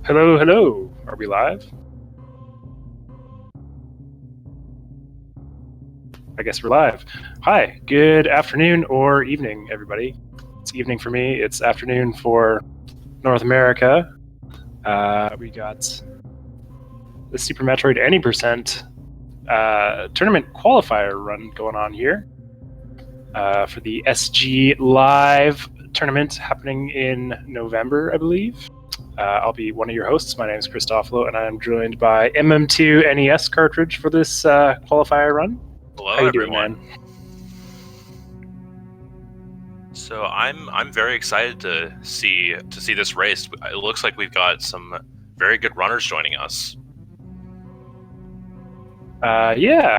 Hello, hello. Are we live? I guess we're live. Hi, good afternoon or evening, everybody. It's evening for me. It's afternoon for North America. We got the Super Metroid Any Percent tournament qualifier run going on here for the SG Live tournament happening in November, I believe. I'll be one of your hosts. My name is Christofalo, and I'm joined by MM2 NES cartridge for this qualifier run. Hello, How you everyone. doing, man? So I'm very excited to see this race. It looks like we've got some very good runners joining us. Yeah,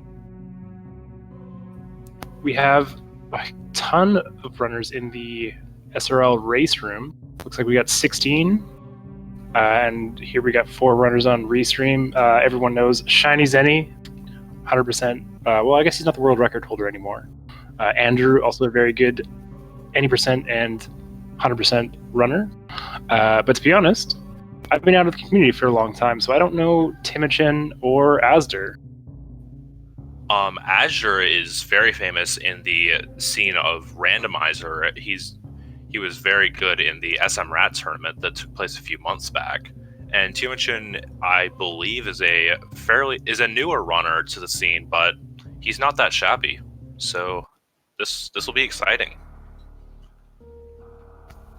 we have a ton of runners in the SRL race room. Looks like we got 16. And here we got 4 runners on Restream. Everyone knows Shiny Zenny, 100%. Well, I guess he's not the world record holder anymore. Andrew, also a very good any percent and 100% runner. But to be honest, I've been out of the community for a long time, so I don't know Timochin or Asder. Azure is very famous in the scene of randomizer. He was very good in the SM Rat tournament that took place a few months back. And Timochin, I believe, is a newer runner to the scene, but he's not that shabby. So this will be exciting.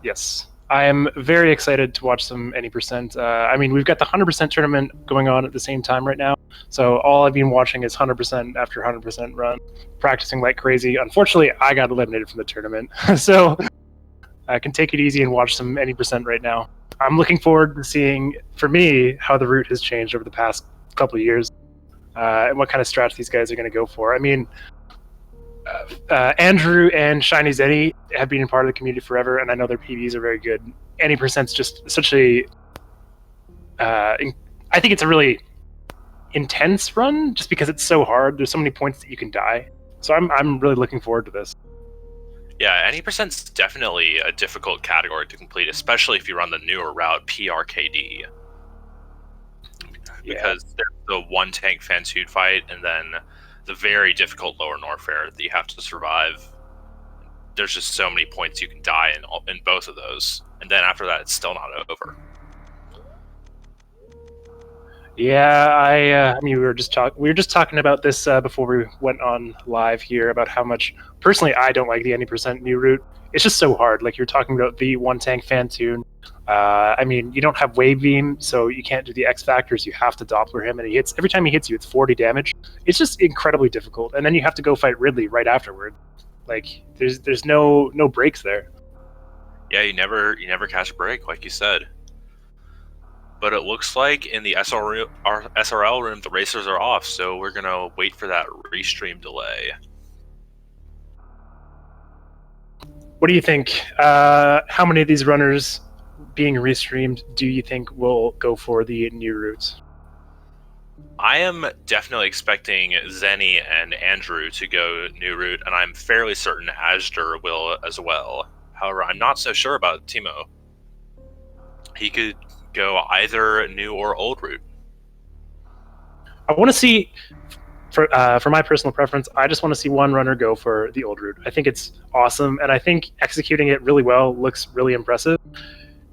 Yes, I am very excited to watch some any percent. I mean, we've got the 100% tournament going on at the same time right now. So all I've been watching is 100% after 100% run, practicing like crazy. Unfortunately, I got eliminated from the tournament, so I can take it easy and watch some any percent right now. I'm looking forward to seeing, for me, how the route has changed over the past couple of years, and what kind of strats these guys are going to go for. I mean, Andrew and Shiny Zenny have been a part of the community forever, and I know their PBs are very good. Any percent's just such a. I think it's a really intense run, just because it's so hard. There's so many points that you can die. So I'm really looking forward to this. Yeah, any percent's definitely a difficult category to complete, especially if you run the newer route PRKD. Because there's the one tank Fansuit fight, and then the very difficult lower norfair that you have to survive. There's just so many points you can die in both of those, and then after that, it's still not over. Yeah, I mean, we were just talking about this before we went on live here about how much personally I don't like the any percent new route. It's just so hard. Like you're talking about the one tank Fantoon. I mean, you don't have wave beam, so you can't do the X factors. You have to Doppler him, and he hits every time he hits you. It's 40 damage. It's just incredibly difficult, and then you have to go fight Ridley right afterward. Like there's no breaks there. Yeah, you never catch a break, like you said. But it looks like in the SRL room, the racers are off, so we're going to wait for that restream delay. What do you think? How many of these runners being restreamed do you think will go for the new routes? I am definitely expecting Zenny and Andrew to go new route, and I'm fairly certain Asder will as well. However, I'm not so sure about Timo. He could go either new or old route. I want to see, for my personal preference, I just want to see one runner go for the old route. I think it's awesome, and I think executing it really well looks really impressive,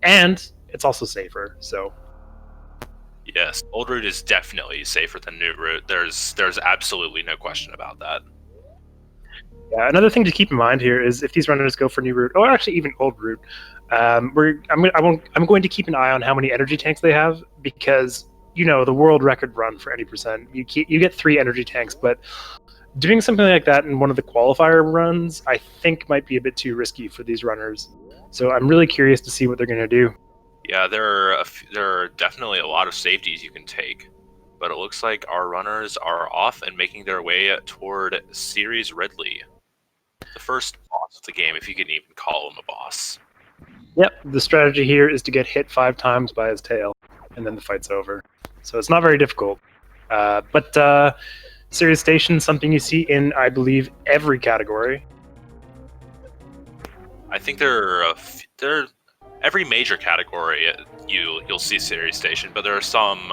and it's also safer. So, yes, old route is definitely safer than new route. There's absolutely no question about that. Yeah, another thing to keep in mind here is if these runners go for new route, or actually even old route, I'm going to keep an eye on how many energy tanks they have, because the world record run for any percent, you get 3 energy tanks, but doing something like that in one of the qualifier runs, I think might be a bit too risky for these runners. So I'm really curious to see what they're going to do. Yeah, there are definitely a lot of safeties you can take, but it looks like our runners are off and making their way toward Series Ridley, the first boss of the game, if you can even call him a boss. Yep, the strategy here is to get hit 5 times by his tail, and then the fight's over. So it's not very difficult. But Serious Station, something you see in, I believe, every category. I think there every major category you'll see series station, but there are some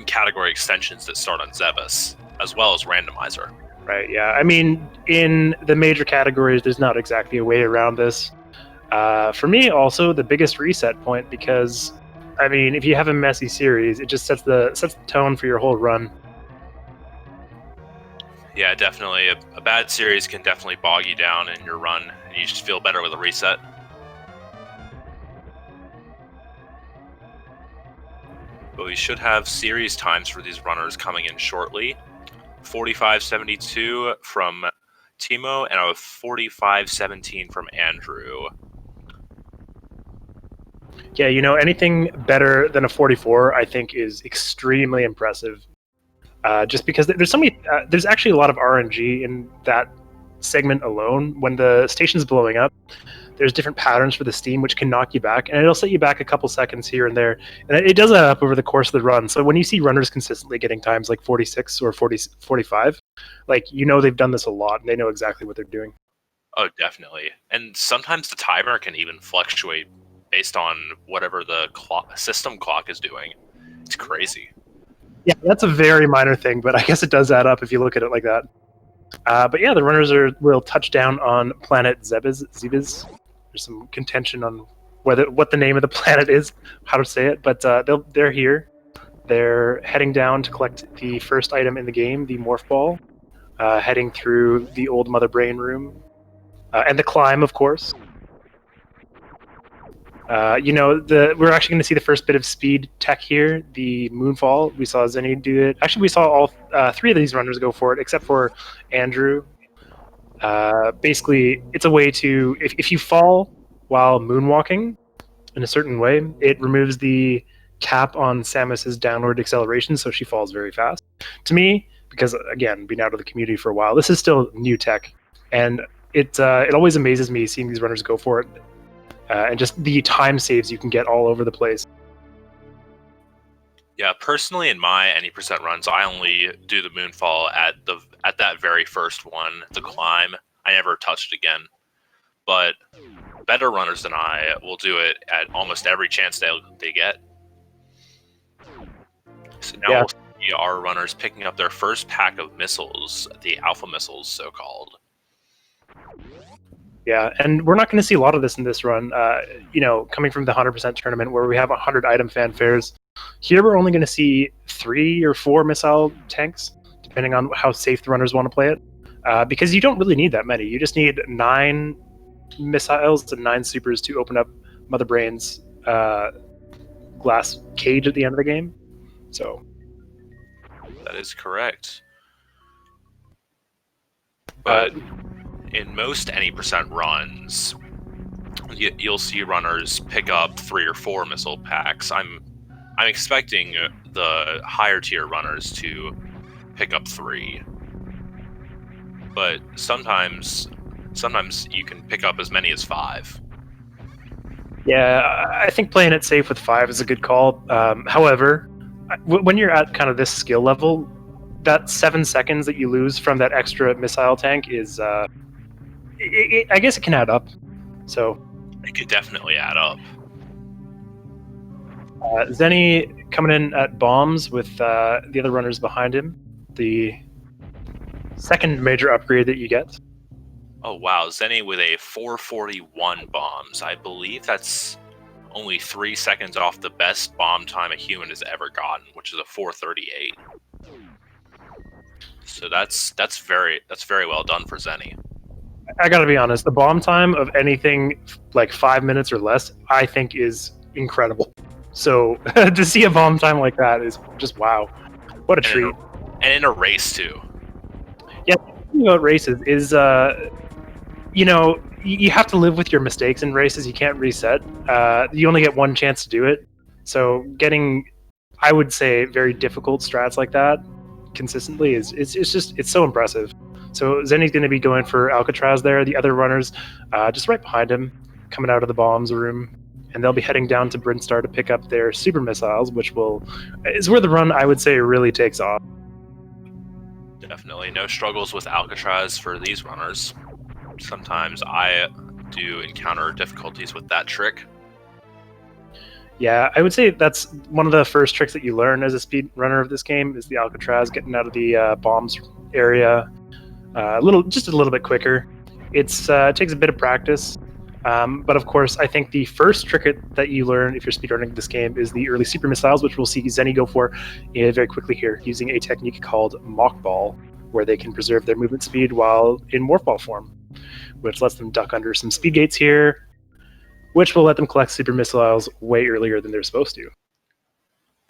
category extensions that start on Zebus as well as randomizer. Right, yeah. I mean, in the major categories, there's not exactly a way around this. For me, also, the biggest reset point, because, I mean, if you have a messy series, it just sets the tone for your whole run. Yeah, definitely. A bad series can definitely bog you down in your run, and you just feel better with a reset. But we should have series times for these runners coming in shortly. 45:72 from Timo and a 45:17 from Andrew. Yeah, you know, anything better than a 44, I think, is extremely impressive. Just because there's so many, there's actually a lot of RNG in that segment alone. When the station's blowing up, there's different patterns for the steam which can knock you back, and it'll set you back a couple seconds here and there, and it does add up over the course of the run. So when you see runners consistently getting times like 46 or 45, like, you know, they've done this a lot and they know exactly what they're doing. Oh, definitely. And sometimes the timer can even fluctuate based on whatever the system clock is doing. It's crazy. Yeah, that's a very minor thing, but I guess it does add up if you look at it like that. But yeah, the runners will touch down on planet Zebes. There's some contention on what the name of the planet is, how to say it, but they're here. They're heading down to collect the first item in the game, the Morph Ball, heading through the old Mother Brain room, and the climb, of course. You know, we're actually going to see the first bit of speed tech here, the Moonfall. We saw Zenny do it. Actually, we saw all three of these runners go for it, except for Andrew. Basically, it's a way to, if you fall while moonwalking in a certain way, it removes the cap on Samus's downward acceleration, so she falls very fast. To me, because, again, being out of the community for a while, this is still new tech, and it always amazes me seeing these runners go for it. And just the time saves you can get all over the place. Yeah, personally, in my any percent runs, I only do the Moonfall at that very first one, the climb. I never touch it again. But better runners than I will do it at almost every chance they get. So now we'll see our runners picking up their first pack of missiles, the Alpha missiles, so-called. Yeah, and we're not going to see a lot of this in this run. You know, coming from the 100% tournament where we have 100 item fanfares, here we're only going to see 3 or 4 missile tanks, depending on how safe the runners want to play it. Because you don't really need that many. You just need 9 missiles and 9 supers to open up Mother Brain's glass cage at the end of the game. So that is correct. But in most any percent runs, you'll see runners pick up 3 or 4 missile packs. I'm expecting the higher tier runners to pick up 3, but sometimes you can pick up as many as 5. Yeah, I think playing it safe with 5 is a good call. However, when you're at kind of this skill level, that 7 seconds that you lose from that extra missile tank is, I guess it can add up. So it could definitely add up. Zenny coming in at bombs with the other runners behind him. The second major upgrade that you get. Oh wow, Zenny with a 441 bombs. I believe that's only 3 seconds off the best bomb time a human has ever gotten, which is a 438. So that's very well done for Zenny. I gotta be honest, the bomb time of anything like 5 minutes or less, I think is incredible. So to see a bomb time like that is just wow. What a treat. And in a race too. Yeah, the thing about races is, you know, you have to live with your mistakes in races. You can't reset. You only get one chance to do it. So getting, I would say, very difficult strats like that consistently it's so impressive. So Zenny's going to be going for Alcatraz there. The other runners just right behind him, coming out of the bombs room, and they'll be heading down to Brinstar to pick up their super missiles, which is where the run, I would say, really takes off. Definitely no struggles with Alcatraz for these runners. Sometimes I do encounter difficulties with that trick. Yeah, I would say that's one of the first tricks that you learn as a speed runner of this game is the Alcatraz, getting out of the bombs area just a little bit quicker. It takes a bit of practice, but of course, I think the first trick that you learn if you're speedrunning this game is the early super missiles, which we'll see Zenny go for very quickly here, using a technique called Mock Ball, where they can preserve their movement speed while in morph ball form, which lets them duck under some speed gates here, which will let them collect super missiles way earlier than they're supposed to.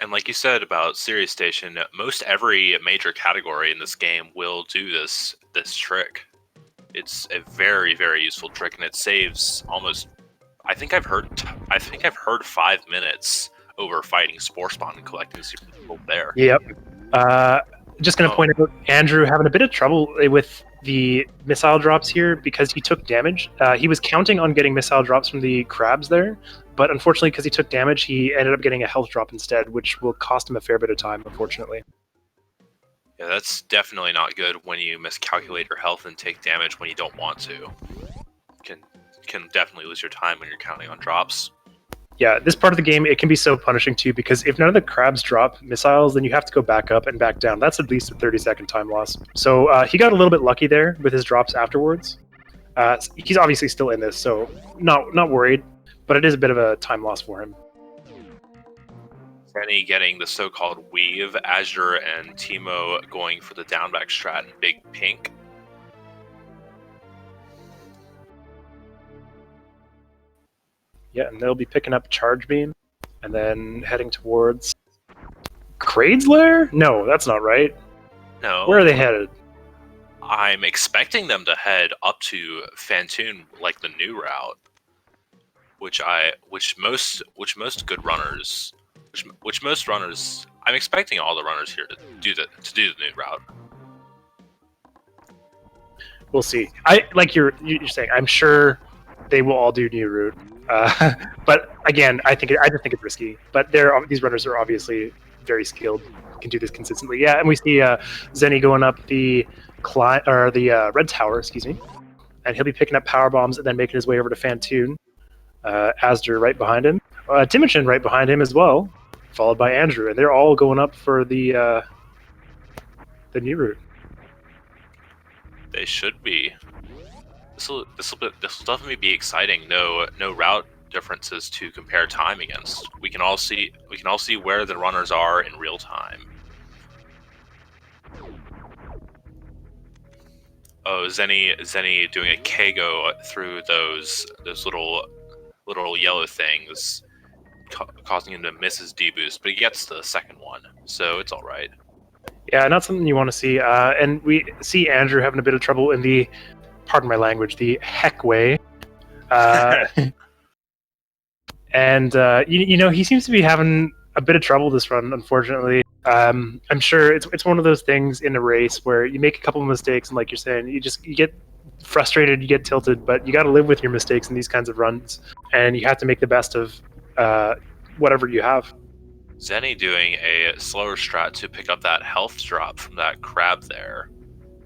And like you said about Sirius Station, most every major category in this game will do this trick. It's a very, very useful trick, and it saves almost. I think I've heard 5 minutes over fighting Spore Spawn and collecting super missiles there. Yep. Just going to point out Andrew having a bit of trouble with the missile drops here because he took damage. He was counting on getting missile drops from the crabs there, but unfortunately, because he took damage, he ended up getting a health drop instead, which will cost him a fair bit of time, unfortunately. Yeah, that's definitely not good when you miscalculate your health and take damage when you don't want to. Can definitely lose your time when you're counting on drops. Yeah, this part of the game, it can be so punishing too, because if none of the crabs drop missiles, then you have to go back up and back down. That's at least a 30-second time loss. So he got a little bit lucky there with his drops afterwards. He's obviously still in this, so not worried, but it is a bit of a time loss for him. Kenny getting the so-called weave, Azure and Teemo going for the downback strat in Big Pink. Yeah, and they'll be picking up Charge Beam, and then heading towards Kraid's lair? No, that's not right. No. Where are they headed? I'm expecting them to head up to Fantoon, like the new route, which most runners. I'm expecting all the runners here to do the new route. We'll see. Like you're saying, I'm sure they will all do new route. But again, I just think it's risky. But these runners are obviously very skilled, can do this consistently. Yeah, and we see Zenny going up the red tower, excuse me, and he'll be picking up power bombs and then making his way over to Fantoon. Asder right behind him, Timotchen right behind him as well, followed by Andrew, and they're all going up for the new route. They should be. This will definitely be exciting. No route differences to compare time against. We can all see where the runners are in real time. Oh, Zenny doing a Kago through those little yellow things, causing him to miss his D-boost, but he gets the second one, so it's all right. Yeah, not something you want to see. And we see Andrew having a bit of trouble in the, pardon my language, the heck way. And he seems to be having a bit of trouble this run, unfortunately. I'm sure it's one of those things in a race where you make a couple of mistakes, and like you're saying, you get frustrated, you get tilted, but you got to live with your mistakes in these kinds of runs, and you have to make the best of whatever you have. Zenny doing a slower strat to pick up that health drop from that crab there.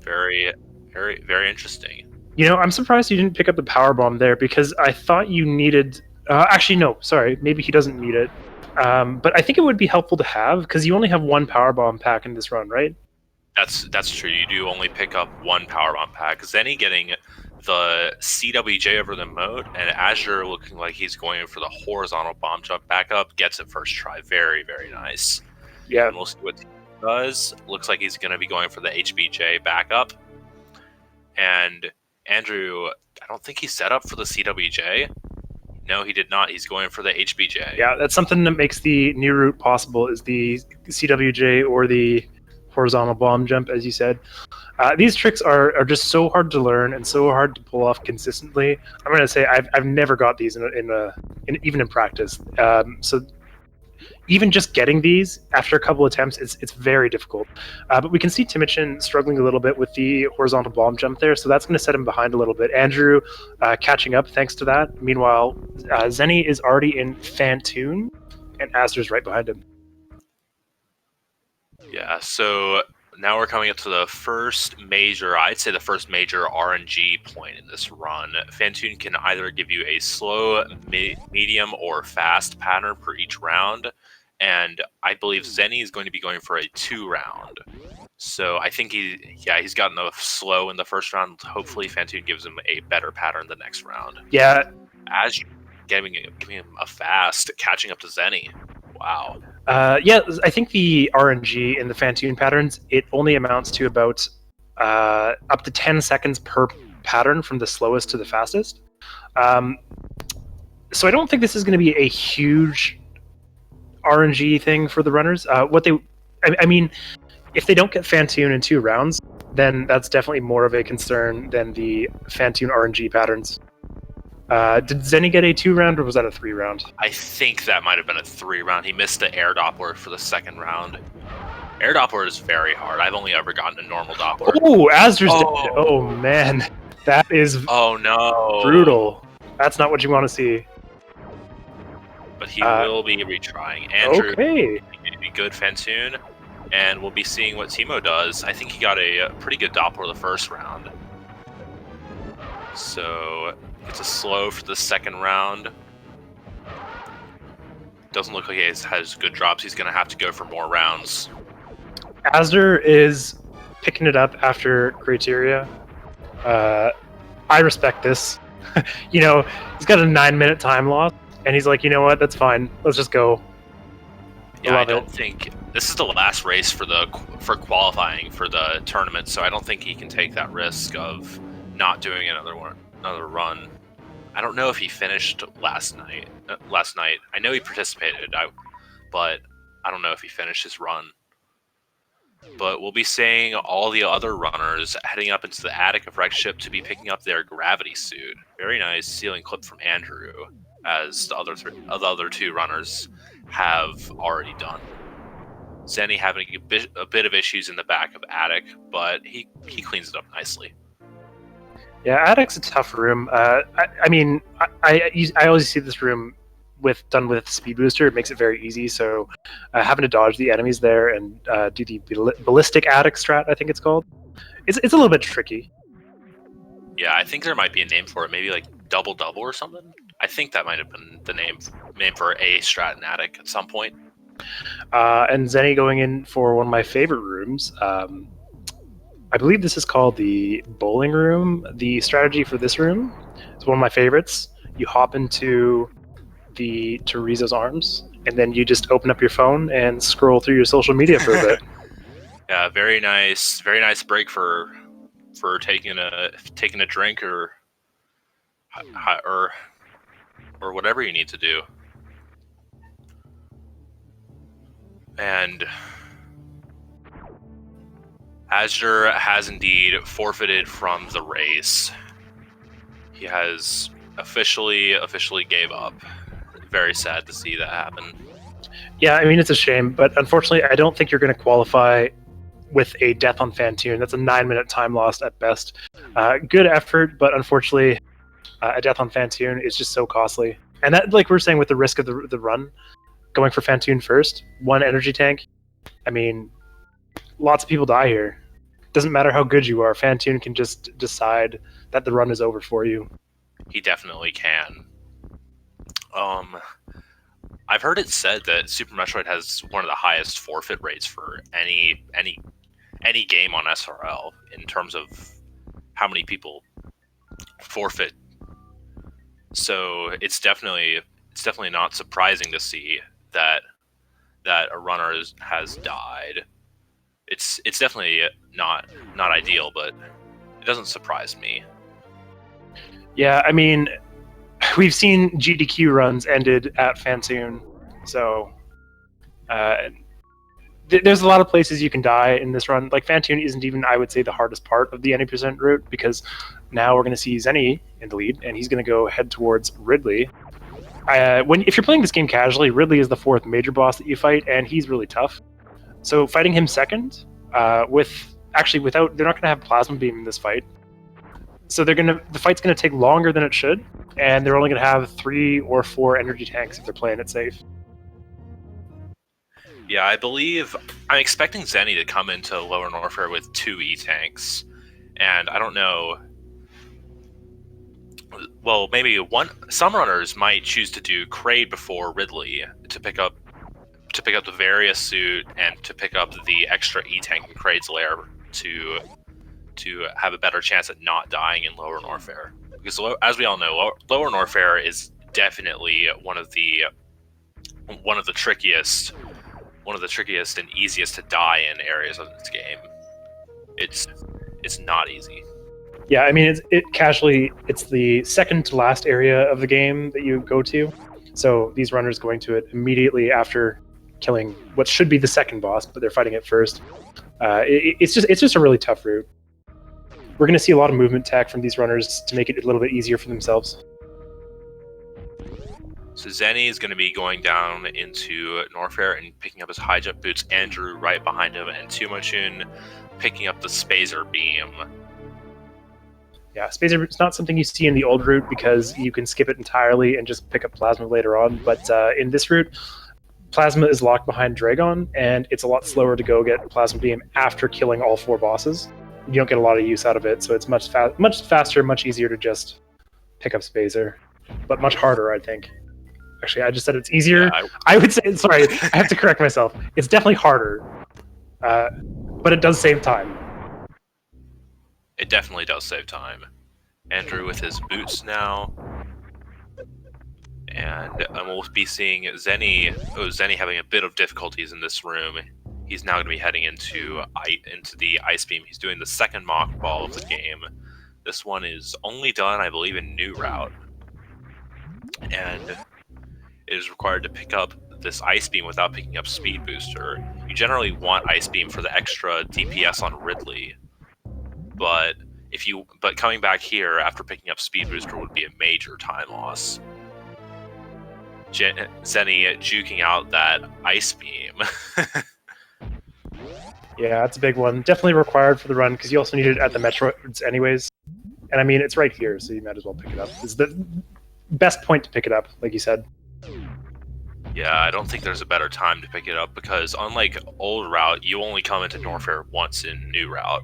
Very, very, very interesting. I'm surprised you didn't pick up the power bomb there, because I thought you needed... actually, no, sorry. Maybe he doesn't need it. But I think it would be helpful to have, because you only have one power bomb pack in this run, right? That's true. You do only pick up one power bomb pack. Zenny getting the CWJ over the moat, and Azure looking like he's going for the horizontal bomb jump back up, gets it first try. Very, very nice. Yeah. And we'll see what he does. Looks like he's going to be going for the HBJ backup. And Andrew, I don't think he set up for the CWJ. No, he did not. He's going for the HBJ. Yeah, that's something that makes the new route possible, is the CWJ or the horizontal bomb jump, as you said. These tricks are just so hard to learn and so hard to pull off consistently. I'm going to say I've never got these even in practice. So even just getting these after a couple attempts, it's very difficult. But we can see Timotchen struggling a little bit with the horizontal bomb jump there, so that's going to set him behind a little bit. Andrew catching up thanks to that. Meanwhile, Zenny is already in Fantoon, and Asder's right behind him. Yeah, so Now we're coming up to the first major, I'd say the first major RNG point in this run. Fantoon can either give you a slow, medium, or fast pattern for each round, and I believe Zenny is going to be going for a 2-round. So I think he's gotten a slow in the first round. Hopefully Fantoon gives him a better pattern the next round. Yeah. As you giving him a fast, catching up to Zenny. Wow. Yeah, I think the RNG in the Fantoon patterns, it only amounts to about up to 10 seconds per pattern from the slowest to the fastest. So I don't think this is going to be a huge RNG thing for the runners. I mean, if they don't get Fantoon in 2 rounds, then that's definitely more of a concern than the Fantoon RNG patterns. Did Zenny get a 2-round, or was that a 3-round? I think that might have been a 3-round. He missed the air Doppler for the 2nd round. Air Doppler is very hard. I've only ever gotten a normal Doppler. Oh, Asder's dead. Oh, man. That is brutal. That's not what you want to see. But he will be retrying. Andrew, okay. Good Fantoon. And we'll be seeing what Timo does. I think he got a pretty good Doppler the 1st round. So it's a slow for the 2nd round. Doesn't look like he has good drops. He's going to have to go for more rounds. Asder is picking it up after Criteria. I respect this. You know, he's got a 9-minute time loss, and he's like, you know what, that's fine. Let's just go. Yeah, I don't think this is the last race for qualifying for the tournament, so I don't think he can take that risk of not doing another run. I don't know if he finished last night. I know he participated, but I don't know if he finished his run. But we'll be seeing all the other runners heading up into the attic of Wrecked Ship to be picking up their gravity suit. Very nice ceiling clip from Andrew, as the other 2 runners have already done. Zenny having a bit of issues in the back of attic, but he cleans it up nicely. Yeah, attic's a tough room. I mean, I always see this room done with Speed Booster. It makes it very easy, so having to dodge the enemies there and do the ballistic attic strat, I think it's called, it's a little bit tricky. Yeah, I think there might be a name for it, maybe like double or something. I think that might have been the name for a strat in attic at some point. And Zenny going in for one of my favorite rooms. I believe this is called the bowling room. The strategy for this room is one of my favorites. You hop into the Teresa's arms, and then you just open up your phone and scroll through your social media for a bit. Yeah, very nice break for taking a drink or whatever you need to do. And Asder has indeed forfeited from the race. He has officially gave up. Very sad to see that happen. Yeah, I mean, it's a shame, but unfortunately, I don't think you're going to qualify with a death on Fantoon. That's a 9-minute time lost at best. Good effort, but unfortunately, a death on Fantoon is just so costly. And that, like we're saying, with the risk of the run, going for Fantoon first, 1 energy tank, I mean, lots of people die here. Doesn't matter how good you are, Fantoon can just decide that the run is over for you. He definitely can. I've heard it said that Super Metroid has one of the highest forfeit rates for any game on SRL in terms of how many people forfeit. So it's definitely not surprising to see that a runner has died. It's definitely not ideal, but it doesn't surprise me. Yeah, I mean, we've seen GDQ runs ended at Fantoon, so there's a lot of places you can die in this run. Like, Fantoon isn't even, I would say, the hardest part of the any percent route, because now we're going to see Zenny in the lead, and he's going to go head towards Ridley. If you're playing this game casually, Ridley is the 4th major boss that you fight, and he's really tough. So fighting him second, they're not going to have Plasma Beam in this fight. So the fight's going to take longer than it should, and they're only going to have 3 or 4 energy tanks if they're playing it safe. Yeah, I believe I'm expecting Zenny to come into Lower Norfair with 2 E-tanks, and I don't know. Well, maybe some runners might choose to do Kraid before Ridley to pick up the Various suit and to pick up the extra E-tank in Kraid's lair to have a better chance at not dying in Lower Norfair. Because as we all know, Lower Norfair is definitely one of the trickiest and easiest to die in areas of this game. It's not easy. Yeah, I mean, it's the second to last area of the game that you go to. So these runners going to it immediately after killing what should be the second boss, but they're fighting it first. It's just a really tough route. We're going to see a lot of movement tech from these runners to make it a little bit easier for themselves. So Zenny is going to be going down into Norfair and picking up his high jump boots. Andrew right behind him, and Tumachun picking up the Spazer beam. Yeah, Spazer is not something you see in the old route because you can skip it entirely and just pick up Plasma later on. But in this route, Plasma is locked behind Dragon, and it's a lot slower to go get Plasma Beam after killing all 4 bosses. You don't get a lot of use out of it, so it's much faster, much easier to just pick up Spazer, but much harder, I think. Actually, I just said it's easier. Yeah, I would say, sorry, I have to correct myself. It's definitely harder, but it does save time. It definitely does save time. Andrew with his boots now. And we'll be seeing Zenny having a bit of difficulties in this room. He's now going to be heading into the Ice Beam. He's doing the second mock ball of the game. This one is only done, I believe, in New Route. And it is required to pick up this Ice Beam without picking up Speed Booster. You generally want Ice Beam for the extra DPS on Ridley. But coming back here after picking up Speed Booster would be a major time loss. Zenny juking out that Ice Beam. Yeah, that's a big one. Definitely required for the run because you also need it at the Metroids anyways. And I mean, it's right here, so you might as well pick it up. It's the best point to pick it up, like you said. Yeah, I don't think there's a better time to pick it up because unlike old route, you only come into Norfair once in New Route.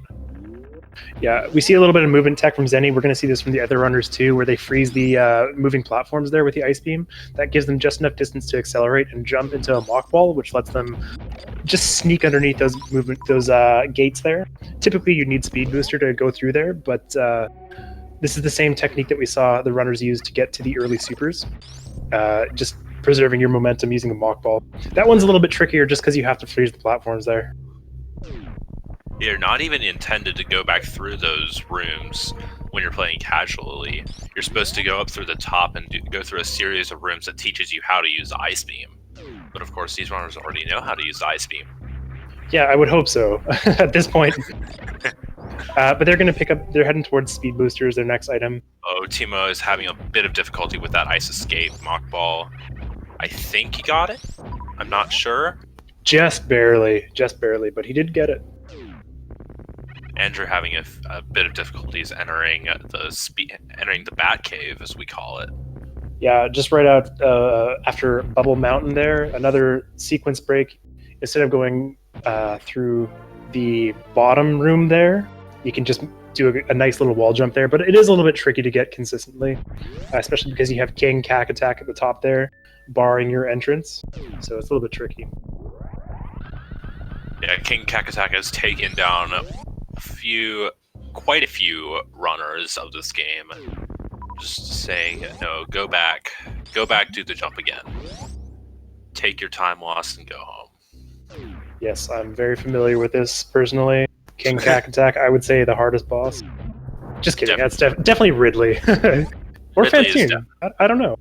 Yeah, we see a little bit of movement tech from Zenny. We're going to see this from the other runners too, where they freeze the moving platforms there with the Ice Beam. That gives them just enough distance to accelerate and jump into a mock ball, which lets them just sneak underneath those gates there. Typically, you need Speed Booster to go through there, but this is the same technique that we saw the runners use to get to the early supers. Just preserving your momentum using a mock ball. That one's a little bit trickier just because you have to freeze the platforms there. You're not even intended to go back through those rooms when you're playing casually. You're supposed to go up through the top and go through a series of rooms that teaches you how to use the Ice Beam. But of course, these runners already know how to use the Ice Beam. Yeah, I would hope so at this point. But they're going to they're heading towards Speed Boosters, their next item. Oh, Timo is having a bit of difficulty with that Ice Escape mock ball. I think he got it. I'm not sure. Just barely, but he did get it. Andrew having a bit of difficulties entering the Bat Cave, as we call it. Yeah, just right out after Bubble Mountain there, another sequence break. Instead of going through the bottom room there, you can just do a nice little wall jump there, but it is a little bit tricky to get consistently, especially because you have King Cack Attack at the top there, barring your entrance, so it's a little bit tricky. Yeah, King Cack Attack has taken down quite a few runners of this game. Just saying, no, go back, do the jump again. Take your time lost and go home. Yes, I'm very familiar with this personally. King Cack Attack, I would say the hardest boss. Just kidding, that's definitely Ridley. Or Fantoon, I don't know.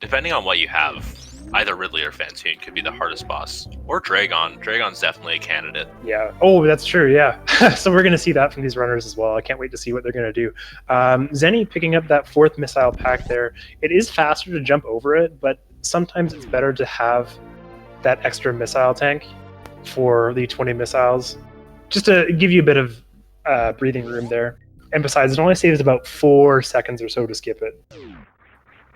Depending on what you have, either Ridley or Fantoon could be the hardest boss. Or Dragon. Dragon's definitely a candidate. Yeah. Oh, that's true, yeah. So we're going to see that from these runners as well. I can't wait to see what they're going to do. Zenny picking up that 4th missile pack there. It is faster to jump over it, but sometimes it's better to have that extra missile tank for the 20 missiles, just to give you a bit of breathing room there. And besides, it only saves about 4 seconds or so to skip it.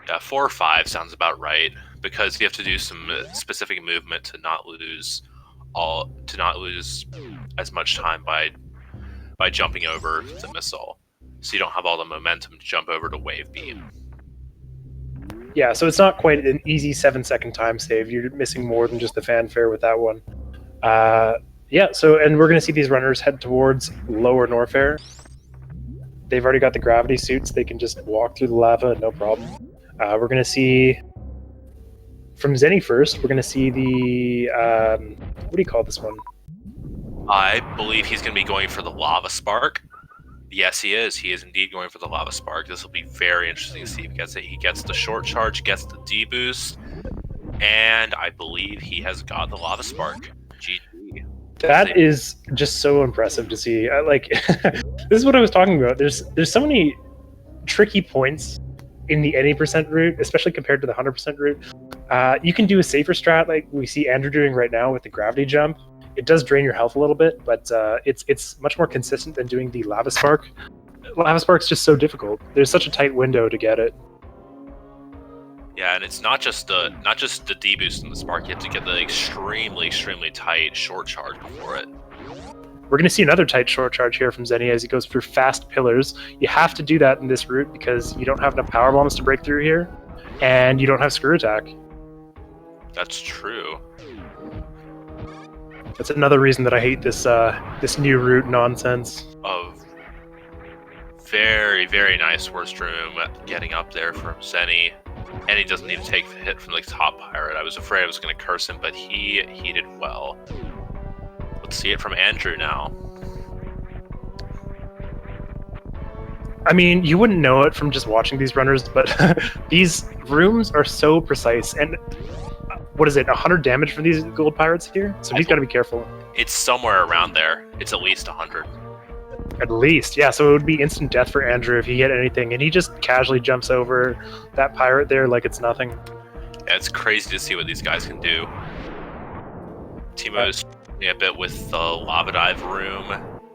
Yeah, 4 or 5 sounds about right because you have to do some specific movement to not lose as much time by jumping over the missile, so you don't have all the momentum to jump over to wave beam. Yeah, so it's not quite an easy 7-second time save. You're missing more than just the fanfare with that one. Yeah, so, and we're going to see these runners head towards lower Norfair. They've already got the gravity suits. They can just walk through the lava, no problem. We're going to see, from Zenny first, we're going to see the, what do you call this one? I believe he's going to be going for the lava spark. Yes, he is. He is indeed going for the lava spark. This will be very interesting to see if he gets it. He gets the short charge, gets the D boost, and I believe he has got the lava spark. GG. That is just so impressive to see. Like, this is what I was talking about. There's so many tricky points in the any percent route, especially compared to the 100% route. You can do a safer strat like we see Andrew doing right now with the gravity jump. It does drain your health a little bit, but it's much more consistent than doing the lava spark. Lava spark's just so difficult. There's such a tight window to get it. Yeah, and it's not just the D boost and the spark. You have to get the extremely tight short charge before it. We're going to see another tight short charge here from Zenny as he goes through fast pillars. You have to do that in this route because you don't have enough power bombs to break through here, and you don't have screw attack. That's true. That's another reason that I hate this this new route nonsense. Of very nice worst room getting up there from Zenny, and he doesn't need to take the hit from the top pirate. I was afraid I was going to curse him, but he did well. Let's see it from Andrew now. I mean, you wouldn't know it from just watching these runners, but these rooms are so precise. And what is it, 100 damage for these gold pirates here? So he's got to be careful. It's somewhere around there. It's at least 100. At least, yeah. So it would be instant death for Andrew if he hit anything, and he just casually jumps over that pirate there like it's nothing. Yeah, it's crazy to see what these guys can do. Timo's a bit with the lava dive room.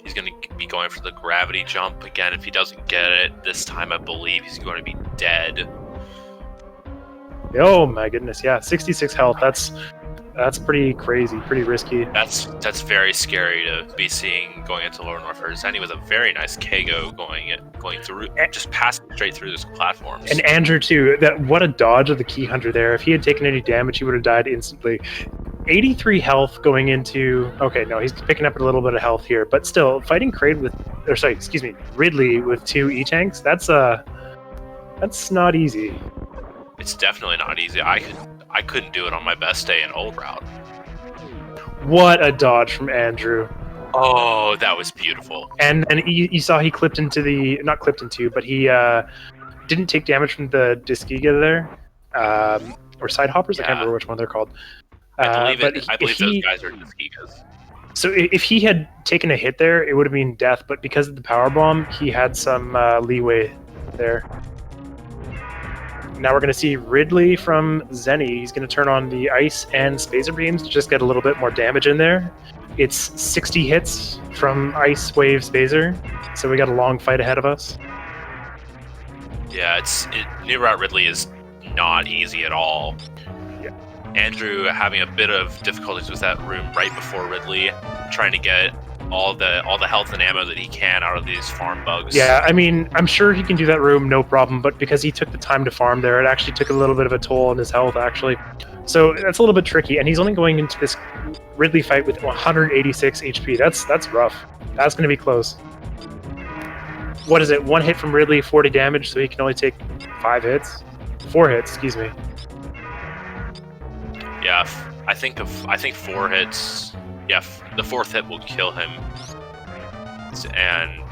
He's going to be going for the gravity jump again. If he doesn't get it this time, I believe he's going to be dead. Oh my goodness, yeah, 66 health. That's pretty crazy, pretty risky. That's very scary to be seeing going into lower Norfair. Zenny with a very nice Kago going through, just passing straight through those platforms. And Andrew too. What a dodge of the key hunter there. If he had taken any damage, he would have died instantly. 83 health going into. Okay, no, he's picking up a little bit of health here, but still fighting Ridley with 2 E-tanks. That's not easy. It's definitely not easy. I couldn't do it on my best day in old route. What a dodge from Andrew. Oh, that was beautiful. And you saw he clipped into not clipped into, but he didn't take damage from the Disgiga there. Or side hoppers, yeah. I can't remember which one they're called. I believe those guys are Disgigas. So if he had taken a hit there, it would have been death, but because of the power bomb, he had some leeway there. Now we're going to see Ridley from Zenny. He's going to turn on the ice and spacer beams to just get a little bit more damage in there. It's 60 hits from ice, wave, spacer, so we got a long fight ahead of us. Yeah, New Route Ridley is not easy at all. Yeah. Andrew having a bit of difficulties with that room right before Ridley, trying to get all the health and ammo that he can out of these farm bugs. Yeah, I mean, I'm sure he can do that room no problem, but because he took the time to farm there, it actually took a little bit of a toll on his health, actually. So that's a little bit tricky, and he's only going into this Ridley fight with 186 HP. That's rough. That's going to be close. What is it? 1 hit from Ridley, 40 damage, so he can only take 4 hits, excuse me. Yeah, I think 4 hits. Yeah, the 4th hit will kill him. And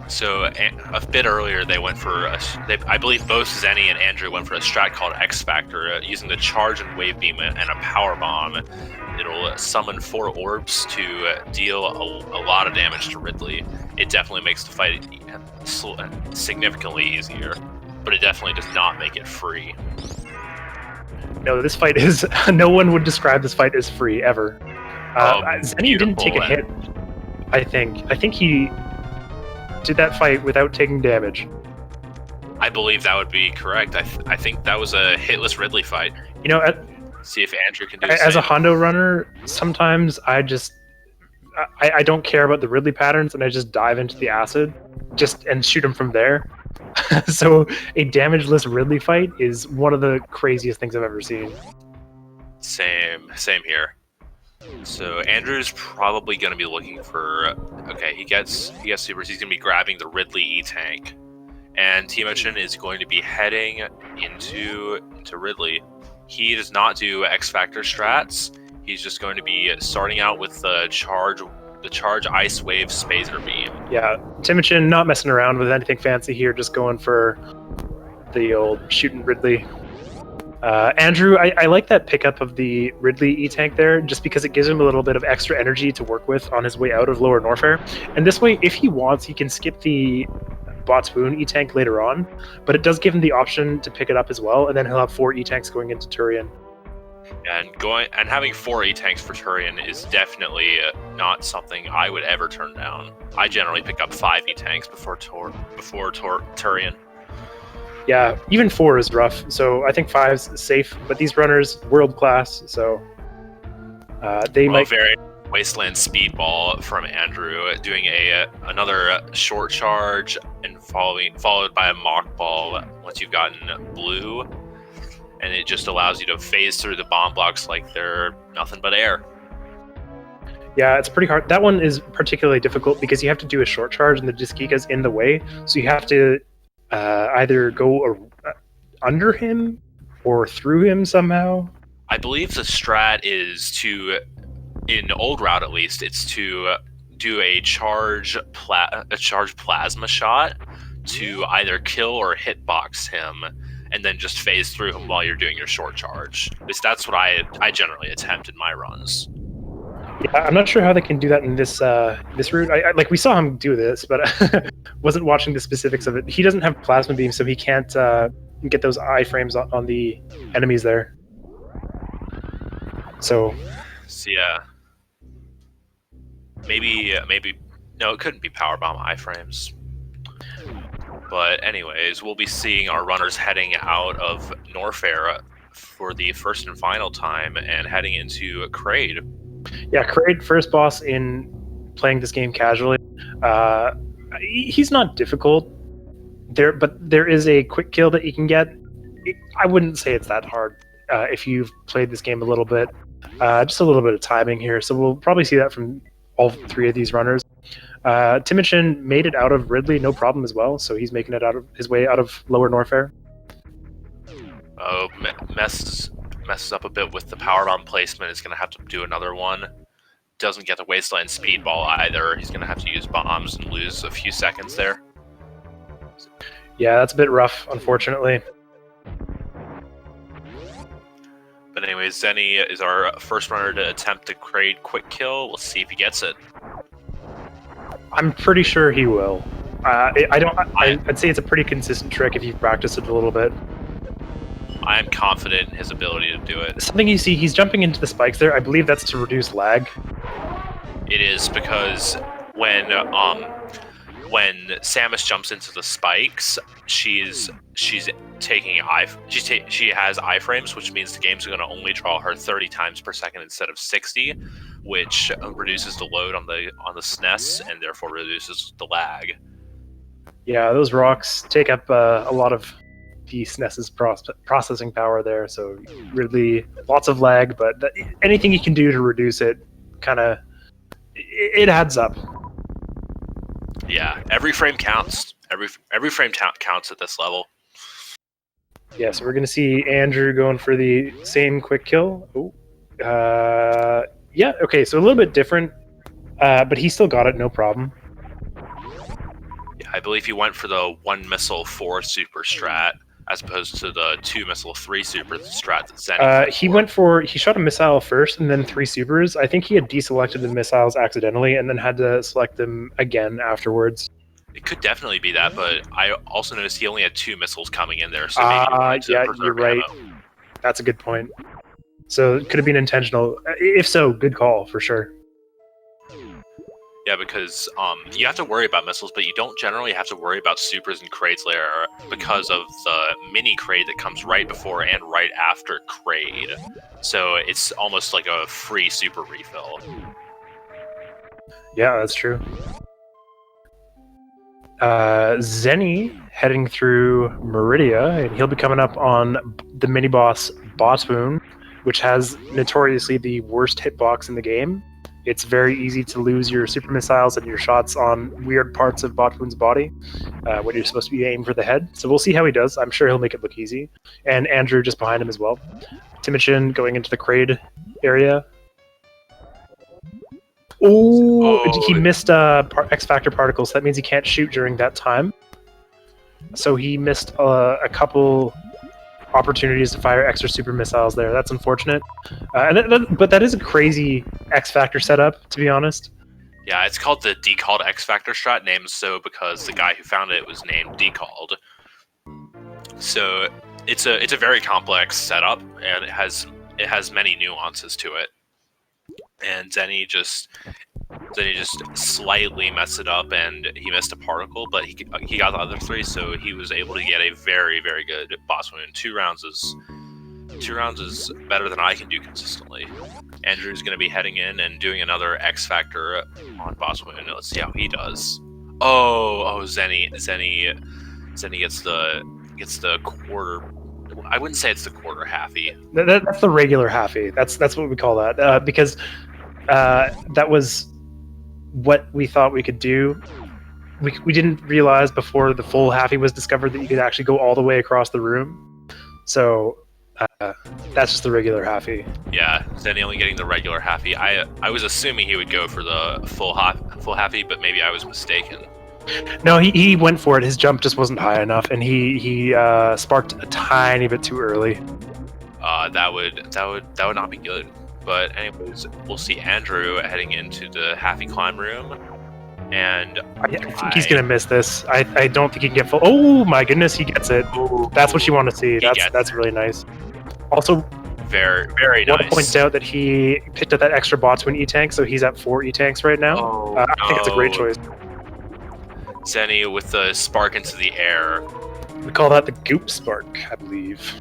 so a bit earlier, they went for I believe both Zenny and Andrew went for a strat called X Factor, using the charge and wave beam and a power bomb. It'll summon 4 orbs to deal a lot of damage to Ridley. It definitely makes the fight significantly easier, but it definitely does not make it free. No, this fight is. No one would describe this fight as free ever. Zenny didn't take a hit, I think. I think he did that fight without taking damage. I believe that would be correct. I think that was a hitless Ridley fight. You know, See if Andrew can do the as same. a Hondo runner, sometimes I don't care about the Ridley patterns, and I just dive into the acid, and shoot him from there. So a damageless Ridley fight is one of the craziest things I've ever seen. Same here. So Andrew's probably going to be looking for. Okay, he gets supers. He's going to be grabbing the Ridley E-Tank, and Timochin is going to be heading into Ridley. He does not do X Factor strats. He's just going to be starting out with the charge Ice Wave Spacer Beam. Yeah, Timochin not messing around with anything fancy here, just going for the old shooting Ridley. Andrew, I like that pickup of the Ridley E-Tank there, just because it gives him a little bit of extra energy to work with on his way out of Lower Norfair. And this way, if he wants, he can skip the Bot Spoon E-Tank later on, but it does give him the option to pick it up as well, and then he'll have 4 E-Tanks going into Turian. And having 4 E-Tanks for Turian is definitely not something I would ever turn down. I generally pick up 5 E-Tanks before Turian. Yeah, even 4 is rough, so I think 5's safe, but these runners, world class, so they might... Very Wasteland Speedball from Andrew, doing another short charge and followed by a Mock Ball once you've gotten blue, and it just allows you to phase through the bomb blocks like they're nothing but air. Yeah, it's pretty hard. That one is particularly difficult because you have to do a short charge and the Discika's in the way, so you have to either go under him or through him somehow. I believe the strat is in old route at least, it's to do a charge plasma shot to either kill or hitbox him, and then just phase through him while you're doing your short charge. At least that's what I generally attempt in my runs. Yeah, I'm not sure how they can do that in this route. Like we saw him do this, but wasn't watching the specifics of it. He doesn't have plasma beam, so he can't get those iframes on the enemies there. So yeah, maybe no, it couldn't be powerbomb iframes. But anyways, we'll be seeing our runners heading out of Norfair for the first and final time and heading into Kraid. Yeah, Kraid, first boss in playing this game casually. He's not difficult, but there is a quick kill that you can get. I wouldn't say it's that hard if you've played this game a little bit. Just a little bit of timing here, so we'll probably see that from all 3 of these runners. Timochin made it out of Ridley, no problem as well, so he's making it his way out of Lower Norfair. Oh, messes up a bit with the powerbomb placement. Is going to have to do another one. Doesn't get the Wasteland Speedball either. He's going to have to use bombs and lose a few seconds there. Yeah, that's a bit rough, unfortunately. But anyways, Zenny is our first runner to attempt the Kraid quick kill. We'll see if he gets it. I'm pretty sure he will. I'd say it's a pretty consistent trick if you've practiced it a little bit. I am confident in his ability to do it. Something you see, he's jumping into the spikes there. I believe that's to reduce lag. It is because when Samus jumps into the spikes, she has iframes, which means the game's going to only draw her 30 times per second instead of 60, which reduces the load on the SNES and therefore reduces the lag. Yeah, those rocks take up a lot of the SNES's processing power there, so really lots of lag, but anything you can do to reduce it, it adds up. Yeah, every frame counts. Every frame counts at this level. Yeah, so we're going to see Andrew going for the same quick kill. Yeah, okay, so a little bit different, but he still got it, no problem. Yeah, I believe he went for the 1 missile 4 super strat, as opposed to the 2 missile 3 super strat that Zenny he shot a missile first and then 3 supers. I think he had deselected the missiles accidentally and then had to select them again afterwards. It could definitely be that, but I also noticed he only had 2 missiles coming in there, so maybe yeah, you're right. Ammo. That's a good point. So it could have been intentional. If so, good call, for sure. Yeah, because you have to worry about missiles, but you don't generally have to worry about supers and Kraid's lair because of the mini Kraid that comes right before and right after Kraid. So it's almost like a free super refill. Yeah, that's true. Zenny heading through Meridia, and he'll be coming up on the mini boss Botwoon, which has notoriously the worst hitbox in the game. It's very easy to lose your super missiles and your shots on weird parts of Botwoon's body when you're supposed to be aiming for the head. So we'll see how he does. I'm sure he'll make it look easy. And Andrew just behind him as well. Timotchin going into the Kraid area. Oh, he missed X Factor particles. So that means he can't shoot during that time. So he missed a couple opportunities to fire extra super missiles there. That's unfortunate. But that is a crazy X Factor setup, to be honest. Yeah, it's called the Decalled X Factor strat, named so because the guy who found it was named Decalled. So it's a very complex setup, and it has many nuances to it. And Zenny just slightly messed it up, and he missed a particle, but he got the other three, so he was able to get a very, very good boss win. 2 rounds is better than I can do consistently. Andrew's going to be heading in and doing another X Factor on boss win. Let's see how he does. Zenny gets the quarter. I wouldn't say it's the quarter halfy. That's the regular halfy. That's what we call that because that was what we thought we could do. We didn't realize before the full halfy was discovered that you could actually go all the way across the room. So that's just the regular halfy. Yeah, Zenny only getting the regular halfy. I was assuming he would go for the full halfy, but maybe I was mistaken. No, he went for it. His jump just wasn't high enough, and he sparked a tiny bit too early. That would not be good. But anyways, we'll see Andrew heading into the halfy climb room, and I think he's gonna miss this. I don't think he can get full. Oh my goodness, he gets it. That's what you want to see. That's really nice. Also, very, very nice. I want to point out that he picked up that extra Botwoon E-Tank, so he's at 4 E-Tanks right now. I think it's a great choice. Zenny with the spark into the air. We call that the Goop Spark, I believe.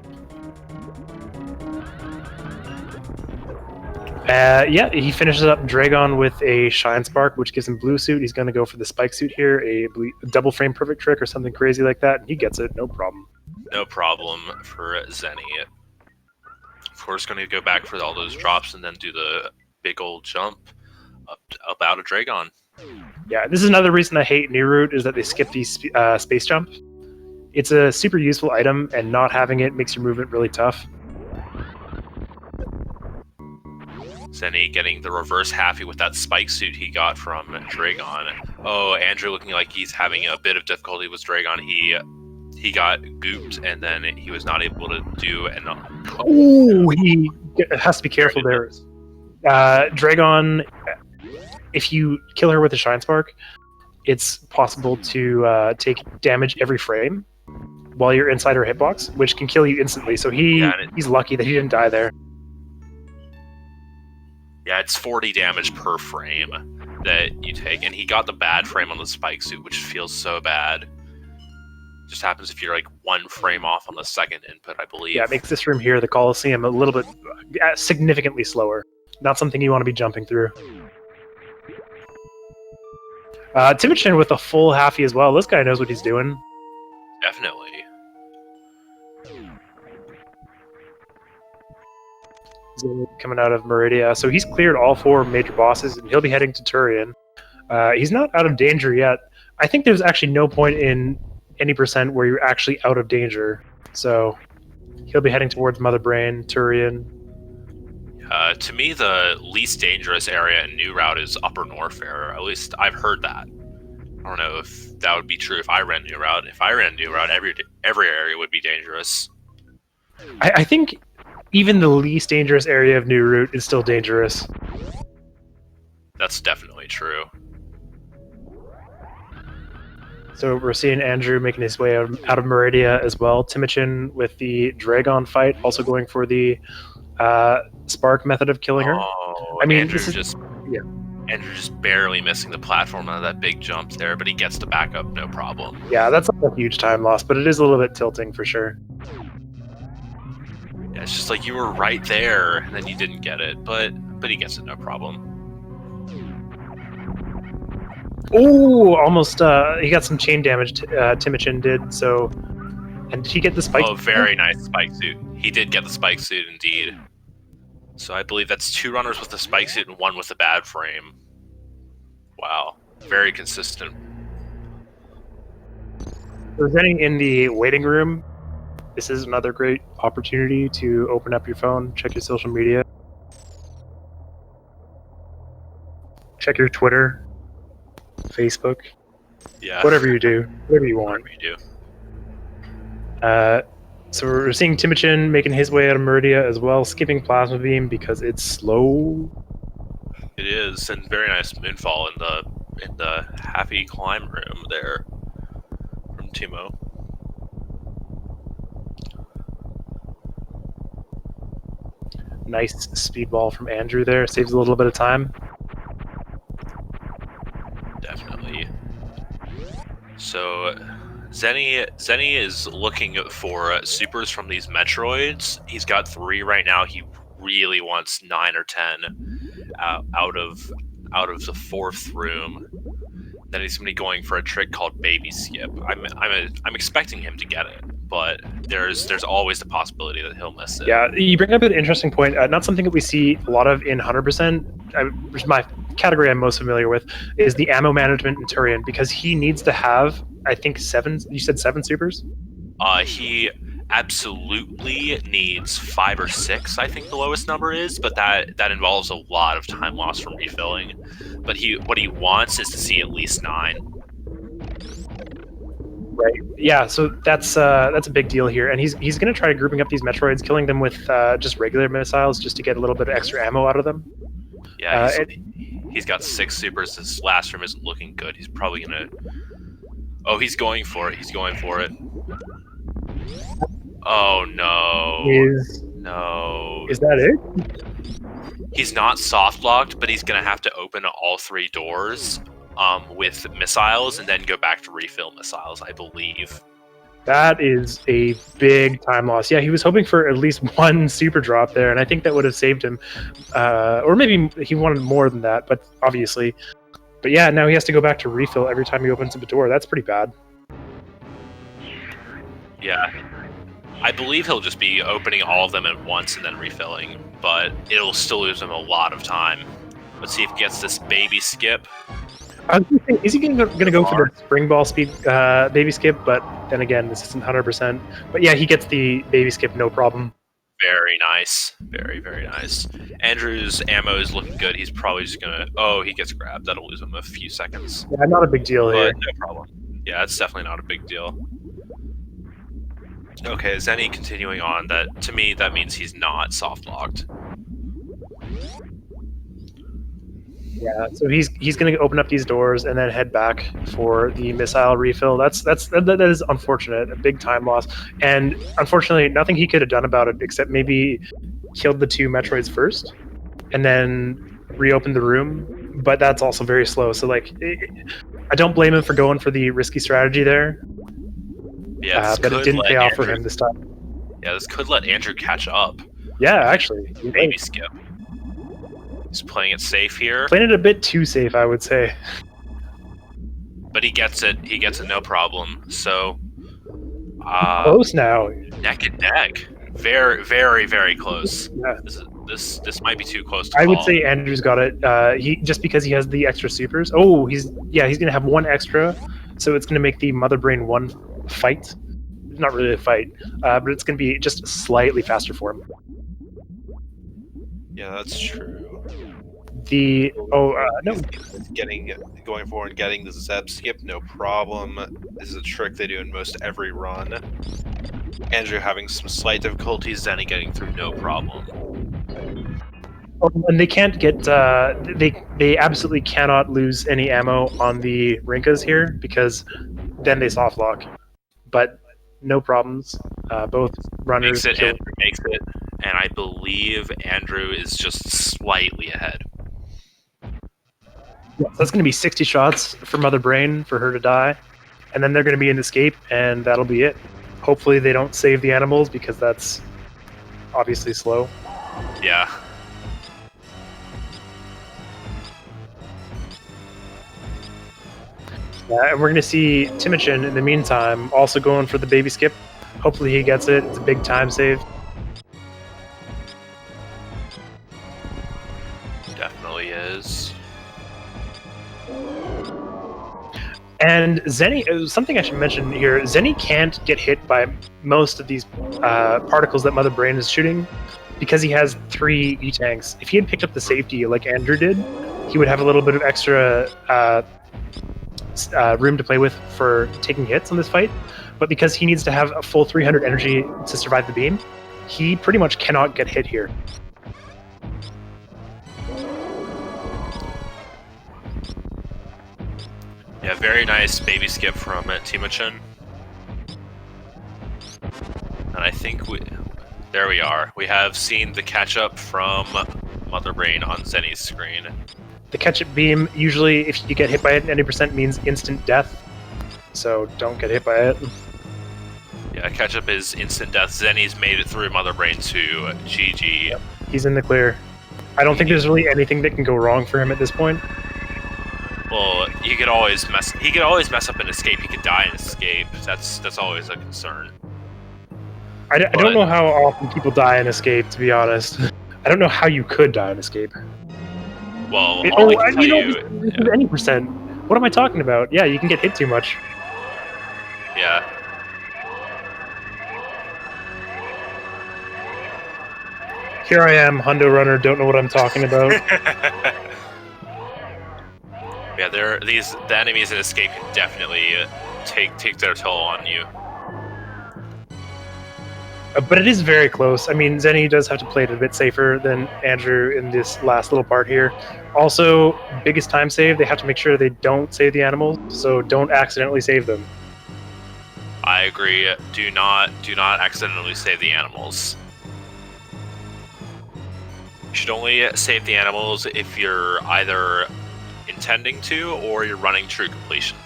Yeah, he finishes up Dragon with a Shine Spark, which gives him blue suit. He's going to go for the Spike suit here, a double frame perfect trick or something crazy like that, and he gets it, no problem. No problem for Zenny. Of course, going to go back for all those drops and then do the big old jump up out of Dragon. Yeah, this is another reason I hate New Route, is that they skip the space jump. It's a super useful item, and not having it makes your movement really tough. Zenny getting the reverse halfy with that spike suit he got from Dragon. Oh, Andrew looking like he's having a bit of difficulty with Dragon. He got gooped, and then he was not able to do he has to be careful there. Dragon, if you kill her with a Shine Spark, it's possible to take damage every frame while you're inside her hitbox, which can kill you instantly. So he's lucky that he didn't die there. Yeah, it's 40 damage per frame that you take, and he got the bad frame on the spike suit, which feels so bad. Just happens if you're like 1 frame off on the second input, I believe. Yeah, it makes this room here, the Coliseum, a little bit significantly slower. Not something you want to be jumping through. Timotchin with a full halfy as well. This guy knows what he's doing. Definitely. Coming out of Meridia. So he's cleared all 4 major bosses, and he'll be heading to Turian. He's not out of danger yet. I think there's actually no point in any percent where you're actually out of danger. So he'll be heading towards Mother Brain, Turian. To me, the least dangerous area in New Route is Upper Norfair. At least I've heard that. I don't know if that would be true if I ran New Route. If I ran New Route, every area would be dangerous. I think even the least dangerous area of New Route is still dangerous. That's definitely true. So we're seeing Andrew making his way out of Meridia as well. Timotchin with the Dragon fight, also going for the Spark method of killing her. I mean, Andrew Andrew just barely missing the platform on that big jump there, but he gets the back up, no problem. Yeah, that's not a huge time loss, but it is a little bit tilting for sure. Yeah, it's just like you were right there, and then you didn't get it, but he gets it, no problem. Oh, almost. He got some chain damage. Timochin did so. And did he get the spike? Oh, very nice spike suit. He did get the spike suit, indeed. So I believe that's 2 runners with the spike suit and 1 with the bad frame. Wow, very consistent. If there's any in the waiting room, this is another great opportunity to open up your phone, check your social media, check your Twitter, Facebook, Yeah, whatever you do, whatever you want. whatever you do. So we're seeing Timochin making his way out of Meridia as well, skipping Plasma Beam because it's slow. It is, and very nice moonfall in the happy climb room there from Timo. Nice speedball from Andrew there, saves a little bit of time. Definitely. So Zenny is looking for supers from these Metroids. He's got 3 right now. He really wants 9 or 10 out of the 4th room. Then he's gonna be going for a trick called Baby Skip. I'm expecting him to get it, but there's always the possibility that he'll miss it. Yeah, you bring up an interesting point. Not something that we see a lot of in 100%. My category I'm most familiar with is the ammo management in Turian, because he needs to have, I think, 7. You said 7 supers? He absolutely needs 5 or 6, I think the lowest number is, but that involves a lot of time loss from refilling. But what he wants is to see at least 9. Right. Yeah. So that's a big deal here, and he's going to try grouping up these Metroids, killing them with just regular missiles, just to get a little bit of extra ammo out of them. Yeah. He's got 6 supers. His last room isn't looking good. He's probably gonna. Oh, he's going for it. He's going for it. Oh no. No. Is that it? He's not soft locked, but he's gonna have to open all 3 doors with missiles and then go back to refill missiles, I believe. That is a big time loss. Yeah, he was hoping for at least 1 super drop there, and I think that would have saved him. Or maybe he wanted more than that, but obviously. But yeah, now he has to go back to refill every time he opens up a door. That's pretty bad. Yeah. I believe he'll just be opening all of them at once and then refilling, but it'll still lose him a lot of time. Let's see if he gets this Baby Skip. I was gonna say, is he going to go for the spring ball speed Baby Skip? But then again, this isn't 100%. But yeah, he gets the Baby Skip, no problem. Very nice. Very, very nice. Andrew's ammo is looking good. He's probably just going to... Oh, he gets grabbed. That'll lose him a few seconds. Yeah, not a big deal here. No problem. Yeah, it's definitely not a big deal. Okay, Zenny continuing on. That, to me, that means he's not soft-locked. Yeah, so he's going to open up these doors and then head back for the missile refill. That is unfortunate, a big time loss, and unfortunately, nothing he could have done about it except maybe killed the 2 Metroids first, and then reopened the room. But that's also very slow. So like, I don't blame him for going for the risky strategy there. Yeah, but it didn't pay off for him this time. Yeah, this could let Andrew catch up. Yeah, actually, Baby Skip. He's playing it safe here. Playing it a bit too safe, I would say. But he gets it. He gets it no problem. So, close now. Neck and neck. Very, very, very close. Yeah. This might be too close to I call. would say Andrew's got it. He just because he has the extra supers. Oh, he's gonna have 1 extra, so it's gonna make the Mother Brain 1 fight. Not really a fight, but it's gonna be just slightly faster for him. Yeah, that's true. No. Going forward and getting the Zeb Skip, no problem. This is a trick they do in most every run. Andrew having some slight difficulties, Zenny getting through, no problem. And they can't get. They absolutely cannot lose any ammo on the Rinkas here, because then they soft lock. But no problems. Both runners. Andrew makes it, and I believe Andrew is just slightly ahead. Yeah, so that's going to be 60 shots for Mother Brain for her to die, and then they're going to be in escape, and that'll be it. Hopefully they don't save the animals, because that's obviously slow. Yeah. And we're going to see Timochin, in the meantime, also going for the baby skip. Hopefully he gets it. It's a big time save. Definitely is. And Zenny, something I should mention here, Zenny can't get hit by most of these particles that Mother Brain is shooting because he has 3 E-tanks. If he had picked up the safety like Andrew did, he would have a little bit of extra room to play with for taking hits on this fight. But because he needs to have a full 300 energy to survive the beam, he pretty much cannot get hit here. Yeah, very nice baby skip from Timochin. And I think there we are. We have seen the catch-up from Mother Brain on Zenny's screen. The catch-up beam, usually if you get hit by it 90% means instant death, so don't get hit by it. Yeah, catch-up is instant death. Zenny's made it through Mother Brain to GG. Yep. He's in the clear. I don't think there's really anything that can go wrong for him at this point. Well, he could always mess up and escape. He could die and escape. That's always a concern. I don't know how often people die and escape, to be honest. I don't know how you could die and escape. Well, all I can tell you... Any percent. What am I talking about? Yeah, you can get hit too much. Yeah. Here I am, Hundo Runner, don't know what I'm talking about. Yeah, the enemies in escape can definitely take their toll on you. But it is very close. I mean, Zenny does have to play it a bit safer than Andrew in this last little part here. Also, biggest time save, they have to make sure they don't save the animals, so don't accidentally save them. I agree. Do not accidentally save the animals. You should only save the animals if you're either intending to or you're running true completion.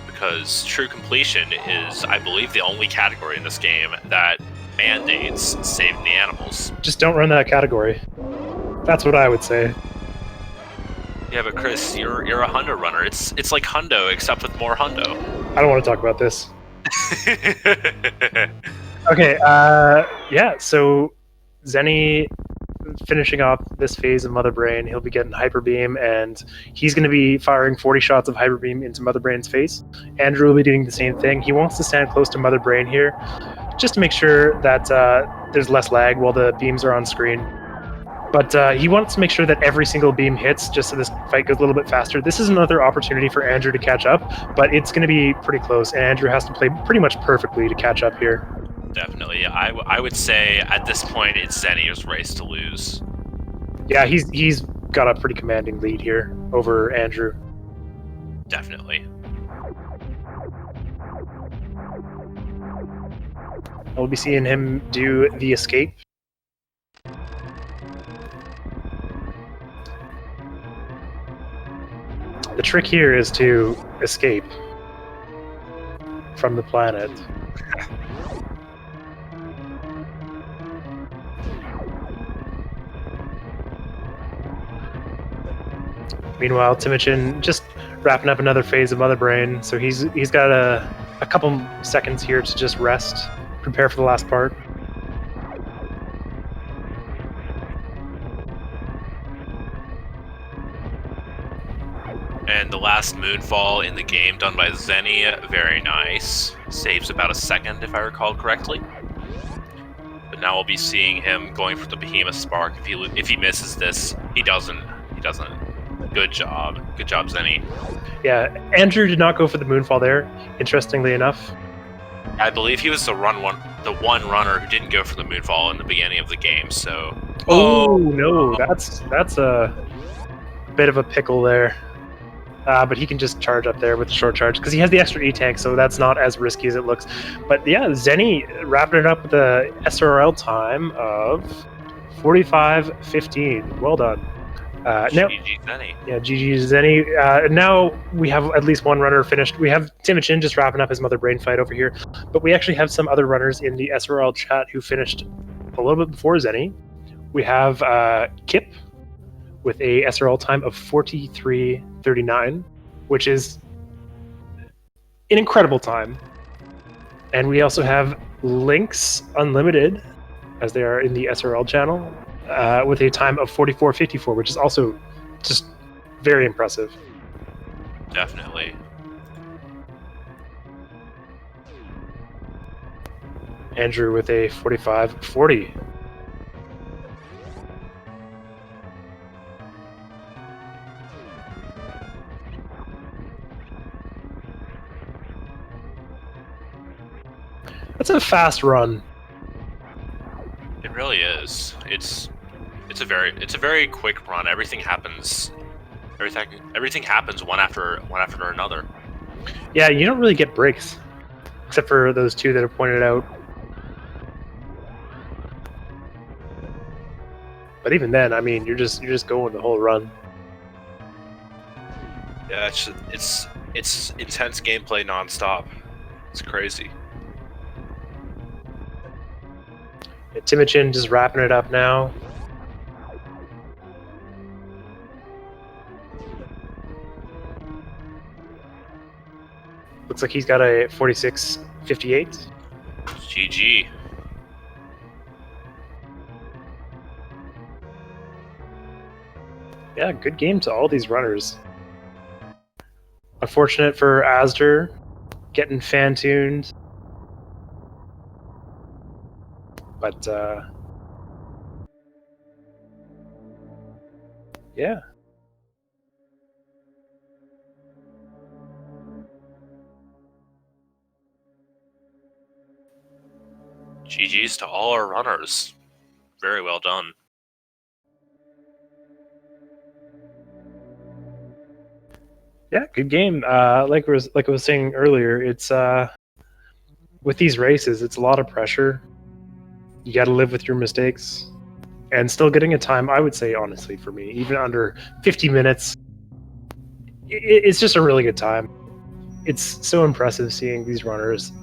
Because true completion is, I believe, the only category in this game that mandates saving the animals. Just don't run that category. That's what I would say. Yeah, but Chris, you're a Hundo runner. It's like Hundo, except with more Hundo. I don't want to talk about this. Okay, yeah, so Zenny finishing up this phase of Mother Brain, he'll be getting Hyper Beam, and he's going to be firing 40 shots of Hyper Beam into Mother Brain's face. Andrew will be doing the same thing. He wants to stand close to Mother Brain here, just to make sure that there's less lag while the beams are on screen. But he wants to make sure that every single beam hits, just so this fight goes a little bit faster. This is another opportunity for Andrew to catch up, but it's going to be pretty close, and Andrew has to play pretty much perfectly to catch up here. Definitely. I would say at this point it's Zenny's race to lose. Yeah, he's got a pretty commanding lead here over Andrew. Definitely. We'll be seeing him do the escape. The trick here is to escape from the planet. Meanwhile, Timochin just wrapping up another phase of Mother Brain, so he's got a couple seconds here to just rest, prepare for the last part. And the last moonfall in the game done by Zenny, very nice. Saves about a second, if I recall correctly. But now we'll be seeing him going for the Behemoth Spark. If he misses this, he doesn't. Good job, Zenny. Yeah, Andrew did not go for the moonfall there, interestingly enough. I believe he was the one runner who didn't go for the moonfall in the beginning of the game. So. Oh no, that's a bit of a pickle there. But he can just charge up there with the short charge because he has the extra E-tank, so that's not as risky as it looks. But yeah, Zenny wrapping it up with a SRL time of 45:15. Well done. No, GG Zenny. yeah, GG Zenny. Now we have at least one runner finished. We have Timochin just wrapping up his mother brain fight over here, but we actually have some other runners in the SRL chat who finished a little bit before Zenny. We have Kip with a SRL time of 43:39, which is an incredible time. And we also have Lynx Unlimited, as they are in the SRL channel, with a time of 44:54, which is also just very impressive. Definitely. Andrew with a 45:40. That's a fast run. It really is. It's a very quick run. Everything happens one after another. Yeah, you don't really get breaks, except for those two that are pointed out. But even then, I mean, you're just going the whole run. Yeah, it's intense gameplay nonstop. It's crazy. Yeah, Timochin just wrapping it up now. Looks like he's got a 46:58. GG. Yeah, good game to all these runners. Unfortunate for Asder getting fan-tuned. But, yeah. GG's to all our runners. Very well done. Yeah, good game. Like I was saying earlier, it's with these races, it's a lot of pressure. You got to live with your mistakes, and still getting a time. I would say, honestly, for me, even under 50 minutes, it's just a really good time. It's so impressive seeing these runners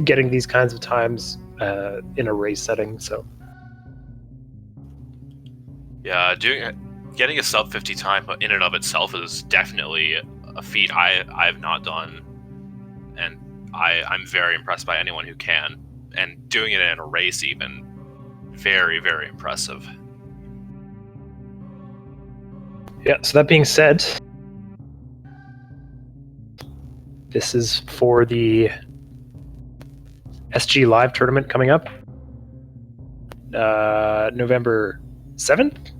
getting these kinds of times in a race setting. So, Yeah, getting a sub 50 time in and of itself is definitely a feat I have not done, and I'm very impressed by anyone who can, and doing it in a race even, very, very impressive. yeah. So that being said, this is for the SG Live tournament coming up, November 7th.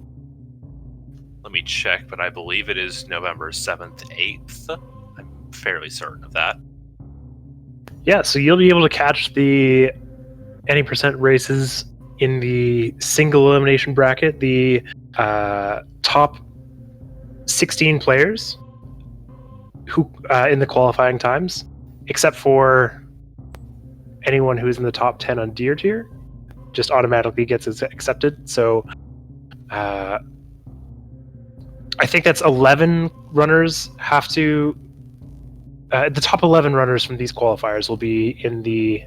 Let me check, but I believe it is November 7th, 8th. I'm fairly certain of that. Yeah, so you'll be able to catch the any percent races in the single elimination bracket, the top 16 players who in the qualifying times, except for anyone who's in the top 10 on Deer Tier, just automatically gets accepted. So I think that's 11 runners have to. The top 11 runners from these qualifiers will be in the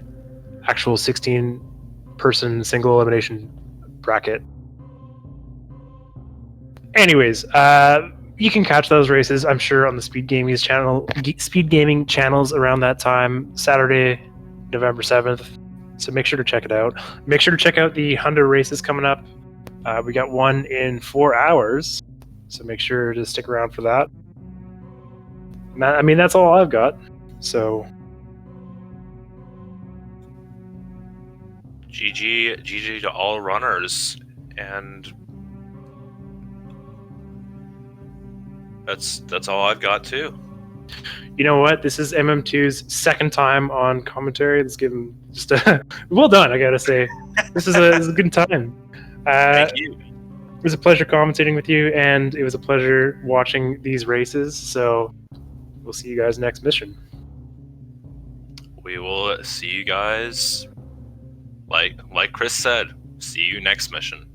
actual 16-person single elimination bracket. Anyways, you can catch those races, I'm sure, on the SpeedGaming channels around that time, Saturday, November 7th. So make sure to check it out. Make sure to check out the Honda races coming up. We got one in 4 hours, so make sure to stick around for that. I mean, that's all I've got. So GG to all runners, and that's all I've got too. you know what? This is MM2's second time on commentary. Let's give him just a well done. I gotta say, this is a good time. Thank you. It was a pleasure commentating with you, and it was a pleasure watching these races. So we'll see you guys next mission. We will see you guys, like Chris said, see you next mission.